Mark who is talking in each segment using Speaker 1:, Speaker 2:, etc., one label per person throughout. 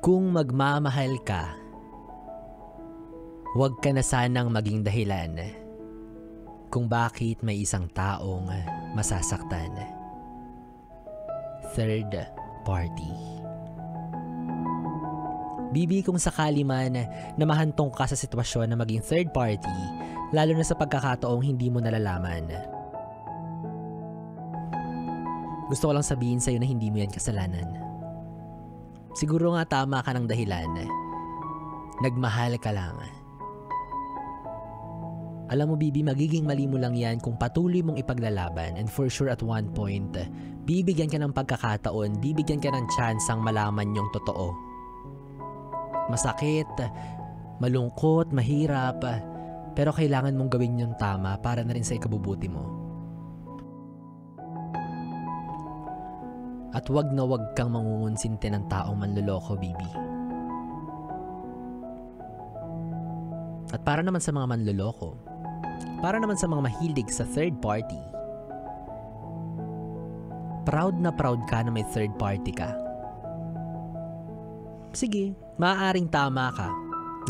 Speaker 1: Kung magmamahal ka, huwag ka na sanang maging dahilan kung bakit may isang taong masasaktan. Third party. Bibi, kung sakali man na mahantong ka sa sitwasyon na maging third party, lalo na sa pagkakataong hindi mo nalalaman, gusto ko lang sabihin sa'yo na hindi mo yan kasalanan. Siguro nga tama ka ng dahilan. Nagmahal ka lang. Alam mo, Bibi, magiging mali mo lang yan kung patuloy mong ipaglalaban, and for sure at one point, bibigyan ka ng pagkakataon, bibigyan ka ng chance ang malaman yung totoo. Masakit, malungkot, mahirap, pero kailangan mong gawin yung tama para na rin sa ikabubuti mo. At wag na wag kang mangungunsinte ng taong manloloko, Bibi. At para naman sa mga manloloko, para naman sa mga mahilig sa third party, proud ka na may third party ka. Sige, maaaring tama ka.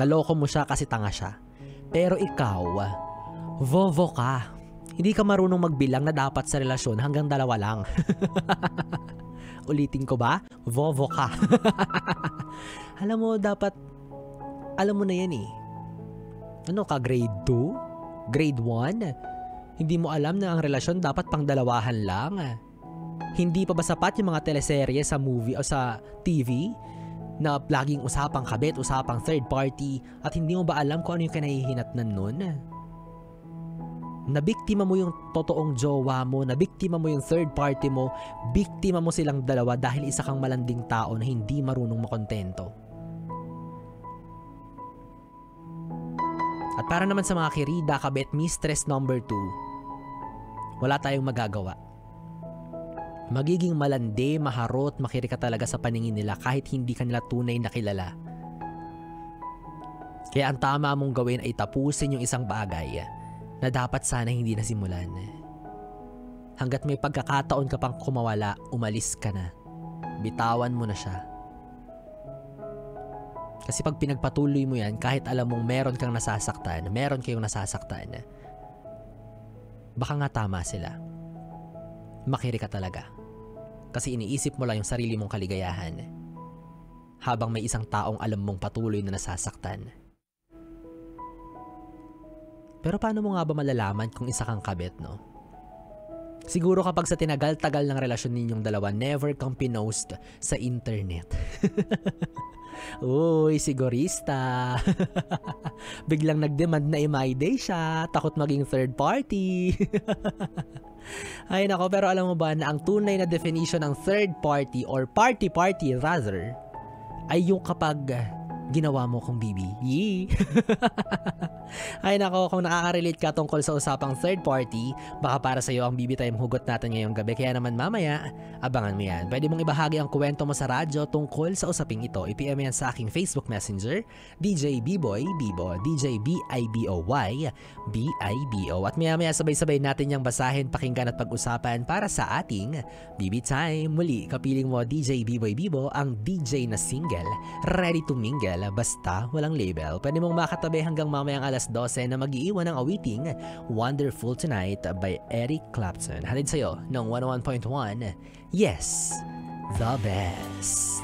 Speaker 1: Naloko mo siya kasi tanga siya. Pero ikaw, vovo ka. Hindi ka marunong magbilang na dapat sa relasyon hanggang 2 lang. Ulitin ko ba? Vovo ka. Alam mo, dapat, alam mo na yan eh. Ano ka, grade 2? Grade 1? Hindi mo alam na ang relasyon dapat pang 2 lang? Hindi pa ba sapat yung mga teleserye sa movie o sa TV na laging usapang kabit, usapang third party, at hindi mo ba alam kung ano yung kinahihinatnan nun? Nabiktima mo yung totoong jowa mo, nabiktima mo yung third party mo, biktima mo silang 2 dahil isa kang malanding tao na hindi marunong makontento. At para naman sa mga kirida, kabit, mistress number 2, wala tayong magagawa. Magiging malandi, maharot, makiri ka talaga sa paningin nila kahit hindi ka nila tunay na kilala. Kaya ang tama mong gawin ay tapusin yung isang bagay na dapat sana hindi nasimulan. Hanggat may pagkakataon ka pang kumawala, umalis ka na. Bitawan mo na siya. Kasi pag pinagpatuloy mo yan, kahit alam mong meron kang nasasaktan, meron kayong nasasaktan, baka nga tama sila. Makiri ka talaga. Kasi iniisip mo lang yung sarili mong kaligayahan habang may isang taong alam mong patuloy na nasasaktan. Pero paano mo nga ba malalaman kung isa kang kabit, no? Siguro kapag sa tinagal-tagal ng relasyon ninyong 2, never kang pinost sa internet. Uy, sigurista. Biglang nag-demand na i-my day siya, takot maging third party. Ay nako, pero alam mo ba na ang tunay na definition ng third party or party rather ay yung kapag ginawa mo kong bibi. Yee! Ay nako, kung nakaka-relate ka tungkol sa usapang third party, baka para sa'yo ang bibi time hugot natin ngayong gabi. Kaya naman mamaya, abangan mo yan. Pwede mong ibahagi ang kwento mo sa radyo tungkol sa usaping ito. I-PM yan sa aking Facebook Messenger, DJ Biboy Bibo, DJ BIBOY BIBO. At maya sabay-sabay natin yung basahin, pakinggan at pag-usapan para sa ating Bibi Time. Muli, kapiling mo DJ Biboy Bibo, ang DJ na single, ready to mingle, basta walang label. Pwede mong makatabi hanggang mamayang alas 12 na mag-iiwan ng awiting Wonderful Tonight by Eric Clapton. Halid sa'yo ng 101.1, yes, the best.